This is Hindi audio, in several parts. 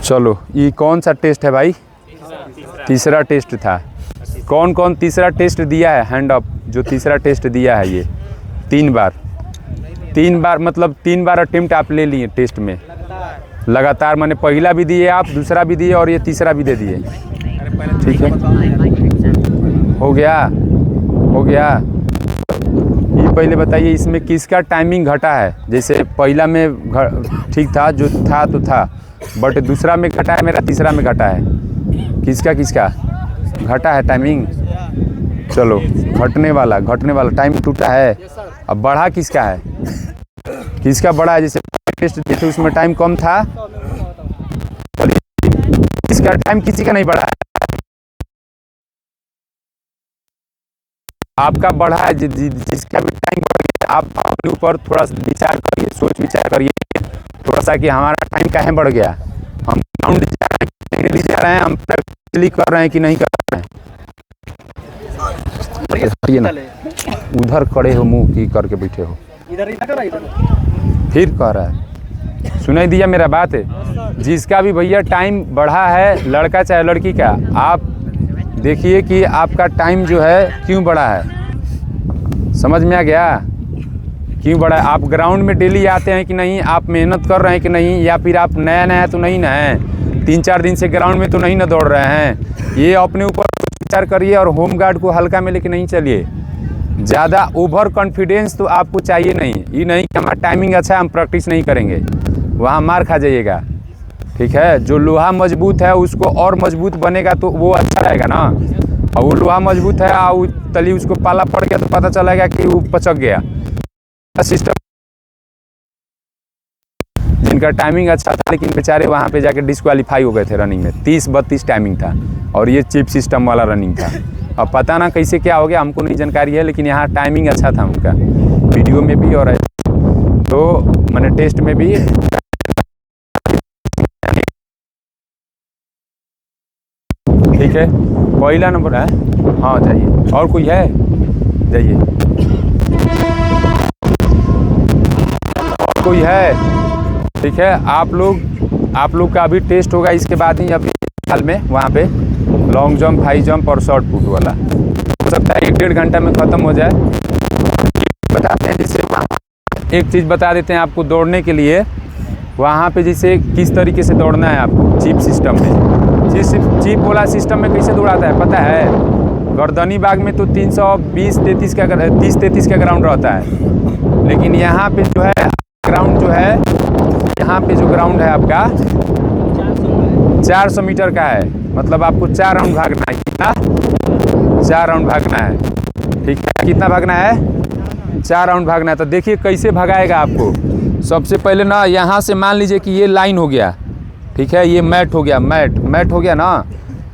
चलो, ये कौन सा टेस्ट है भाई? तीसरा टेस्ट था। कौन कौन तीसरा टेस्ट दिया है? हैंड अप जो तीसरा टेस्ट दिया है। ये 3 बार मतलब 3 बार अटेम्प्ट आप ले लिए टेस्ट में लगातार। मैंने पहला भी दिए आप, दूसरा भी दिए और ये तीसरा भी दे दिए। ठीक है, हो गया। ये पहले बताइए इसमें किसका टाइमिंग घटा है? जैसे पहला में ठीक था, जो था तो था, बट दूसरा में घटा है मेरा, तीसरा में घटा है। किसका घटा है टाइमिंग? चलो, घटने वाला टाइम टूटा है। अब बढ़ा किसका है? किसका बढ़ा है? जैसे टेस्ट दिए थे उसमें टाइम कम था, इसका टाइम किसी का नहीं बढ़ा है। आपका बढ़ा है, जिसका भी टाइम बढ़ गया। आप अपने ऊपर थोड़ा सा विचार करिए, सोच विचार करिए थोड़ा सा कि हमारा टाइम काहे बढ़ गया। हम ग्राउंड जा रहे हैं, हम प्रैक्टिकली कर रहे हैं कि नहीं कर रहे हैं। ना उधर खड़े हो, मुंह की करके बैठे हो, फिर कह रहा है। सुनाई दिया मेरा बात है? जिसका भी भैया टाइम बढ़ा है, लड़का चाहे लड़की का, आप देखिए कि आपका टाइम जो है क्यों बढ़ा है। समझ में आ गया? क्यों बढ़ा है? आप ग्राउंड में डेली आते हैं कि नहीं? आप मेहनत कर रहे हैं कि नहीं? या फिर आप नया तो नहीं ना है? 3-4 दिन से ग्राउंड में तो नहीं ना दौड़ रहे हैं? ये अपने ऊपर विचार करिए और होम गार्ड को हल्का में लेके नहीं चलिए। ज़्यादा ओवर कॉन्फिडेंस तो आपको चाहिए नहीं। ये नहीं कि हमारा टाइमिंग अच्छा है, हम प्रैक्टिस नहीं करेंगे, वहाँ मार खा जाइएगा। ठीक है, जो लोहा मजबूत है उसको और मजबूत बनेगा तो वो अच्छा रहेगा ना। और वो लोहा मजबूत है और तली उसको पाला पड़ गया तो पता चलेगा कि वो पचक गया। सिस्टम जिनका टाइमिंग अच्छा था लेकिन बेचारे वहाँ पे जाके डिस्क्वालीफाई हो गए थे रनिंग में। 30-32 टाइमिंग था और ये चिप सिस्टम वाला रनिंग था। अब पता ना कैसे क्या हो गया, हमको नहीं जानकारी है, लेकिन यहाँ टाइमिंग अच्छा था उनका, वीडियो में भी और तो मैंने टेस्ट में भी। ठीक है, पहला नंबर है। हाँ जाइए, और कोई है? जाइए, और कोई है? ठीक है, आप लोग का अभी टेस्ट होगा, इसके बाद ही अभी हाल में वहाँ पे लॉन्ग जंप, हाई जंप और शॉर्ट पुट वाला हो सकता है 1-1.5 घंटा में ख़त्म हो जाए। बताते हैं, जैसे एक चीज़ बता देते हैं आपको दौड़ने के लिए। वहाँ पे जैसे किस तरीके से दौड़ना है आपको चिप सिस्टम में। चिप वाला सिस्टम में कैसे दौड़ाता है पता है? गर्दनी बाग में तो 320-33 का 30-33 का ग्राउंड रहता है, लेकिन यहाँ पे जो है ग्राउंड जो है, यहाँ पे जो ग्राउंड है आपका 400 मीटर का है। मतलब आपको 4 राउंड भागना है। कितना? 4 राउंड भागना है। ठीक है, कितना भागना है? 4 राउंड भागना है। तो देखिए कैसे भगाएगा आपको। सबसे पहले ना यहाँ से मान लीजिए कि ये लाइन हो गया। ठीक है, ये मैट हो गया, मैट हो गया ना,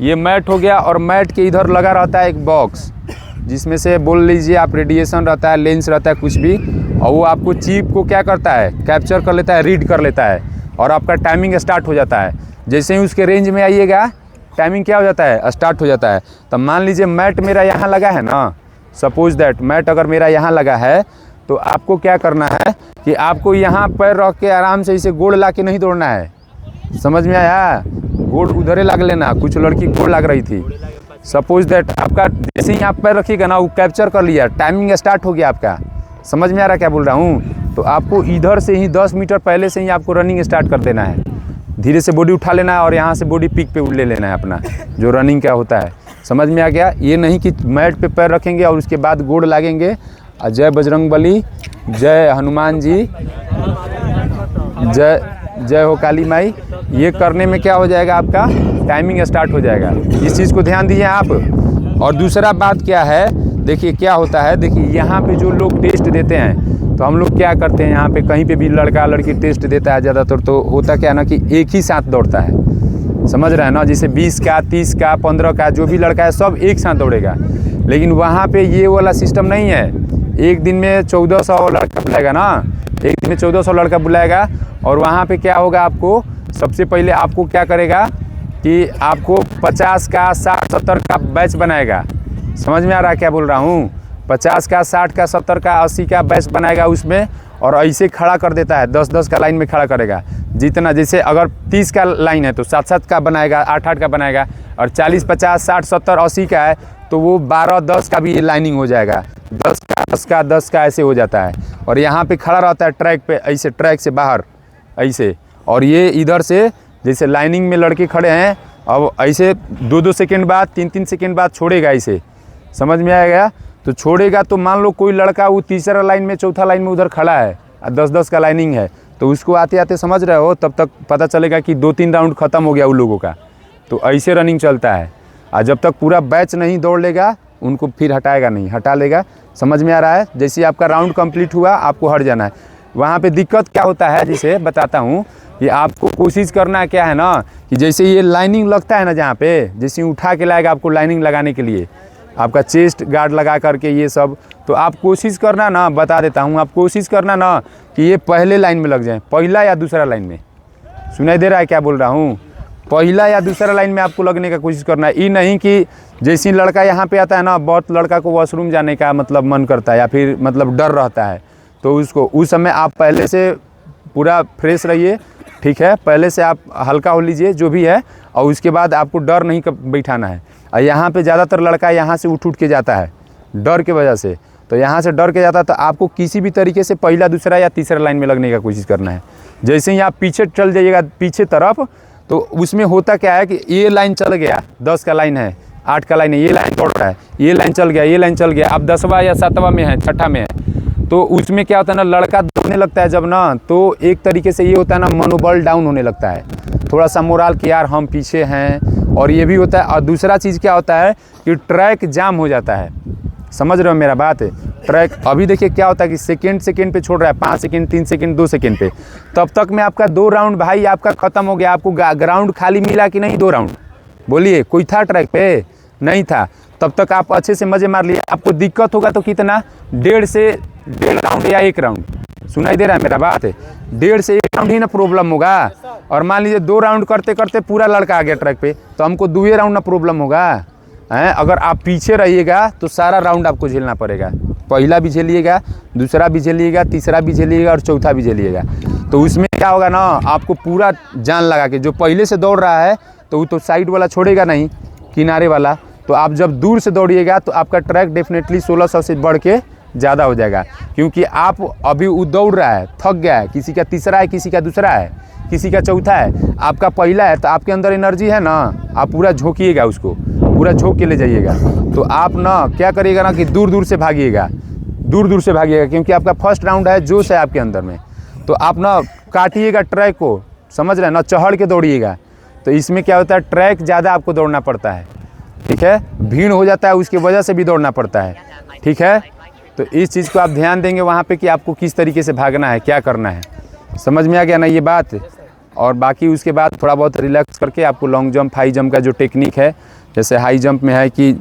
ये मैट हो गया। और मैट के इधर लगा रहता है एक बॉक्स, जिसमें से बोल लीजिए आप रेडिएशन रहता है, लेंस रहता है, कुछ भी, और वो आपको चिप को क्या करता है? कैप्चर कर लेता है, रीड कर लेता है, और आपका टाइमिंग स्टार्ट हो जाता है। जैसे ही उसके रेंज में आइएगा, टाइमिंग क्या हो जाता है? स्टार्ट हो जाता है। तो मान लीजिए मैट मेरा यहाँ लगा है ना, सपोज दैट मैट अगर मेरा यहाँ लगा है, तो आपको क्या करना है कि आपको यहाँ पैर रख के आराम से इसे गोड़ ला के नहीं दौड़ना है। समझ में आया? गोड़ उधरे लग लेना। कुछ लड़की गोड़ लग रही थी, सपोज दैट आपका जैसे ही आप पैर रखिएगा ना, वो कैप्चर कर लिया, टाइमिंग स्टार्ट हो गया आपका। समझ में आ रहा क्या बोल रहा हूँ? तो आपको इधर से ही 10 मीटर पहले से ही आपको रनिंग स्टार्ट कर देना है। धीरे से बॉडी उठा लेना है और यहाँ से बॉडी पीक पे ले लेना है अपना, जो रनिंग क्या होता है। समझ में आ गया? ये नहीं कि मैट पे पैर रखेंगे और उसके बाद गोड़ लागेंगे। जय बजरंगबली, जय हनुमान जी, जय हो काली माई। ये करने में क्या हो जाएगा? आपका टाइमिंग स्टार्ट हो जाएगा। इस चीज़ को ध्यान दीजिए आप। और दूसरा बात क्या है, देखिए क्या होता है। देखिए यहाँ पे जो लोग टेस्ट देते हैं, तो हम लोग क्या करते हैं, यहाँ पे कहीं पे भी लड़का लड़की टेस्ट देता है ज़्यादातर, तो होता क्या है ना कि एक ही साथ दौड़ता है। समझ रहे हैं ना? जैसे 20 का, 30 का, 15 का, जो भी लड़का है सब एक साथ दौड़ेगा। लेकिन वहाँ पे ये वाला सिस्टम नहीं है। एक दिन में 1400 लड़का बुलाएगा ना, एक दिन में 1400 लड़का बुलाएगा। और वहाँ पे क्या होगा, आपको सबसे पहले आपको क्या करेगा कि आपको 50 का, 60, 70 का बैच बनाएगा। समझ में आ रहा है क्या बोल रहा हूँ? 50 का, 60 का, 70 का, 80 का बैच बनाएगा उसमें, और ऐसे खड़ा कर देता है, 10-10 का लाइन में खड़ा करेगा। जितना जैसे अगर 30 का लाइन है तो 7-7 का बनाएगा, 8-8 का बनाएगा, और 40, 50, 60, 70, 80 का है तो वो 12-10 का भी लाइनिंग हो जाएगा, 10 का ऐसे हो जाता है। और यहाँ पे खड़ा रहता है ट्रैक पे, ऐसे ट्रैक से बाहर ऐसे, और ये इधर से जैसे लाइनिंग में लड़के खड़े हैं, अब ऐसे 2-2 सेकेंड बाद, 3-3 सेकेंड बाद छोड़ेगा ऐसे, समझ में आएगा। तो छोड़ेगा तो मान लो कोई लड़का वो तीसरा लाइन में, चौथा लाइन में उधर खड़ा है, 10-10 का लाइनिंग है, तो उसको आते आते समझ रहे हो, तब तक पता चलेगा कि 2-3 राउंड ख़त्म हो गया उन लोगों का। तो ऐसे रनिंग चलता है, और जब तक पूरा बैच नहीं दौड़ लेगा उनको फिर हटाएगा नहीं, हटा लेगा। समझ में आ रहा है। जैसे आपका राउंड कंप्लीट हुआ आपको हट जाना है। वहाँ पे दिक्कत क्या होता है, जिसे बताता हूँ कि आपको कोशिश करना क्या है ना, कि जैसे ये लाइनिंग लगता है ना, जहाँ पे जैसे उठा के लाएगा आपको लाइनिंग लगाने के लिए, आपका चेस्ट गार्ड लगा करके ये सब, तो आप कोशिश करना ना, बता देता हूँ, आप कोशिश करना ना कि ये पहले लाइन में लग जाए, पहला या दूसरा लाइन में। सुनाई दे रहा है क्या बोल रहा हूँ? पहला या दूसरा लाइन में आपको लगने का कोशिश करना है। ये नहीं कि जैसे लड़का यहाँ पे आता है ना, बहुत लड़का को वॉशरूम जाने का मतलब मन करता है या फिर मतलब डर रहता है, तो उसको उस समय आप पहले से पूरा फ्रेश रहिए, ठीक है, पहले से आप हल्का हो लीजिए जो भी है, और उसके बाद आपको डर नहीं बैठाना है। और यहाँ पे ज़्यादातर लड़का यहाँ से उठ के जाता है डर के वजह से, तो यहाँ से डर के जाता है, तो आपको किसी भी तरीके से पहला, दूसरा या तीसरा लाइन में लगने का कोशिश करना है। जैसे ही आप पीछे चल जाइएगा पीछे तरफ, तो उसमें होता क्या है कि ये लाइन चल गया, 10 का लाइन है, 8 का लाइन है, ये लाइन दौड़ रहा है, ये लाइन चल गया, ये लाइन चल गया, अब 10वां या 7वां में है, 6ठा में है, तो उसमें क्या होता है ना, लड़का दौड़ने लगता है जब ना, तो एक तरीके से ये होता है ना, मनोबल डाउन होने लगता है, थोड़ा सा मोराल कि यार हम पीछे हैं, और ये भी होता है। और दूसरा चीज़ क्या होता है कि ट्रैक जाम हो जाता है। समझ रहे हो मेरा बात? ट्रैक अभी देखिए क्या होता है कि सेकंड पे छोड़ रहा है, 5 सेकंड, 3 सेकंड, 2 सेकंड पे, तब तक में आपका 2 राउंड भाई आपका ख़त्म हो गया। आपको ग्राउंड खाली मिला कि नहीं? 2 राउंड बोलिए, कोई था ट्रैक पे? नहीं था। तब तक आप अच्छे से मज़े मार लिए। आपको दिक्कत होगा तो कितना, 1.5 से 1.5 राउंड या 1 राउंड, सुनाई दे रहा है मेरा बात? 1.5 से 1 राउंड ही ना प्रॉब्लम होगा। और मान लीजिए 2 राउंड करते करते पूरा लड़का आ गया ट्रैक पे, तो हमको 2 राउंड ना प्रॉब्लम होगा हैं। अगर आप पीछे रहिएगा तो सारा राउंड आपको झेलना पड़ेगा, पहला भी झेलिएगा, दूसरा भी झेलिएगा, तीसरा भी झेलिएगा और चौथा भी झेलिएगा। तो उसमें क्या होगा ना, आपको पूरा जान लगा के, जो पहले से दौड़ रहा है तो वो तो साइड वाला छोड़ेगा नहीं, किनारे वाला, तो आप जब दूर से दौड़िएगा तो आपका ट्रैक डेफिनेटली 1600 से बढ़ के ज़्यादा हो जाएगा। क्योंकि आप अभी वो दौड़ रहा है, थक गया है, किसी का तीसरा है, किसी का दूसरा है, किसी का चौथा है, आपका पहला है, तो आपके अंदर एनर्जी है ना, आप पूरा झोंकिएगा, उसको पूरा झोंक के ले जाइएगा। तो आप ना क्या करिएगा ना कि दूर दूर से भागिएगा, दूर दूर से भागिएगा, क्योंकि आपका फर्स्ट राउंड है, जोश है आपके अंदर में। तो आप ना काटिएगा ट्रैक को, समझ रहे हैं ना, चढ़ के दौड़िएगा। तो इसमें क्या होता है, ट्रैक ज़्यादा आपको दौड़ना पड़ता है, ठीक है, भीड़ हो जाता है, उसकी वजह से भी दौड़ना पड़ता है, ठीक है। तो इस चीज़ को आप ध्यान देंगे वहाँ पे कि आपको किस तरीके से भागना है, क्या करना है। समझ में आ गया ना ये बात? और बाकी उसके बाद थोड़ा बहुत रिलैक्स करके आपको लॉन्ग जंप, हाई जंप का जो टेक्निक है, जैसे हाई जंप में है कि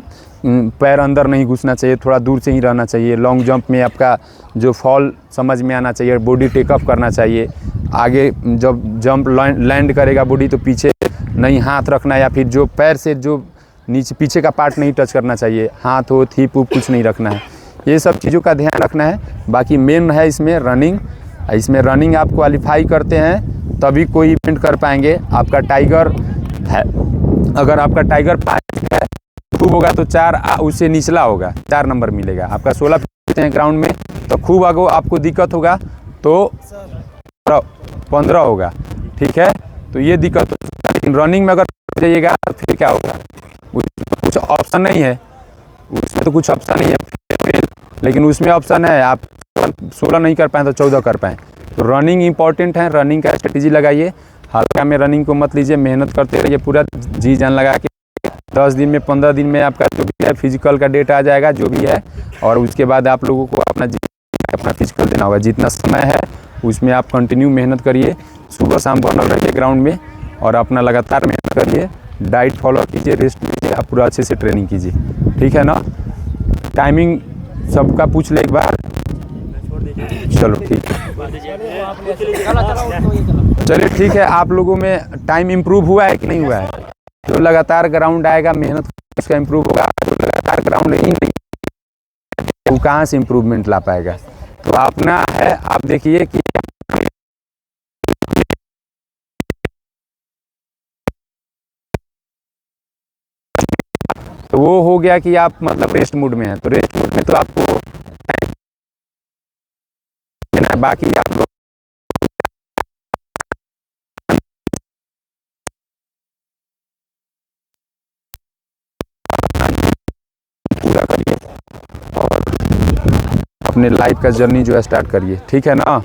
पैर अंदर नहीं घुसना चाहिए, थोड़ा दूर से ही रहना चाहिए। लॉन्ग जंप में आपका जो फॉल समझ में आना चाहिए, बॉडी टेकअप करना चाहिए। आगे जब जंप लैंड करेगा बॉडी, तो पीछे नहीं हाथ रखना, या फिर जो पैर से जो नीचे पीछे का पार्ट नहीं टच करना चाहिए, हाथ हो, हिप हुप कुछ नहीं रखना है। ये सब चीज़ों का ध्यान रखना है। बाकी मेन है इसमें रनिंग। इसमें रनिंग आप क्वालिफाई करते हैं तभी कोई इवेंट कर पाएंगे। आपका टाइगर है, अगर आपका टाइगर 5 है, खूब होगा तो 4 उससे निचला होगा, 4 नंबर मिलेगा। आपका 16 फीट है ग्राउंड में, तो खूब अगर आपको दिक्कत होगा तो 15 होगा, ठीक है। तो ये दिक्कत होगा। लेकिन रनिंग में अगर जाइएगा तो फिर क्या होगा, उसमें कुछ ऑप्शन नहीं है, उसमें तो कुछ ऑप्शन नहीं है, लेकिन उसमें ऑप्शन है आप 16 नहीं कर पाएँ तो 14 कर पाएँ। तो रनिंग इंपॉर्टेंट है, रनिंग का स्ट्रेटेजी लगाइए, हल्का में रनिंग को मत लीजिए, मेहनत करते रहिए पूरा जी जान लगा के। 10 दिन में 15 दिन में आपका जो भी है फिजिकल का डेट आ जाएगा, जो भी है, और उसके बाद आप लोगों को अपना फिजिकल देना होगा। जितना समय है उसमें आप कंटिन्यू मेहनत करिए, सुबह शाम बनल रहिए ग्राउंड में, और अपना लगातार मेहनत करिए, डाइट फॉलो कीजिए, रेस्ट लीजिए, आप पूरा अच्छे से ट्रेनिंग कीजिए, ठीक है ना। टाइमिंग सबका पूछ ले एक बार, चलो ठीक है, चलिए ठीक है। आप लोगों में टाइम इम्प्रूव हुआ है कि नहीं हुआ है? जो लगातार ग्राउंड आएगा, मेहनत उसका इम्प्रूव होगा। जो लगातार ग्राउंड ही नहीं, वो कहाँ से इम्प्रूवमेंट ला पाएगा? तो अपना है, आप देखिए कि तो वो हो गया कि आप मतलब रेस्ट मोड में हैं। तो रेस्ट मोड में तो आपको देना है, बाकी आप लोग पूरा करिए और अपने लाइफ का जर्नी जो है स्टार्ट करिए, ठीक है ना।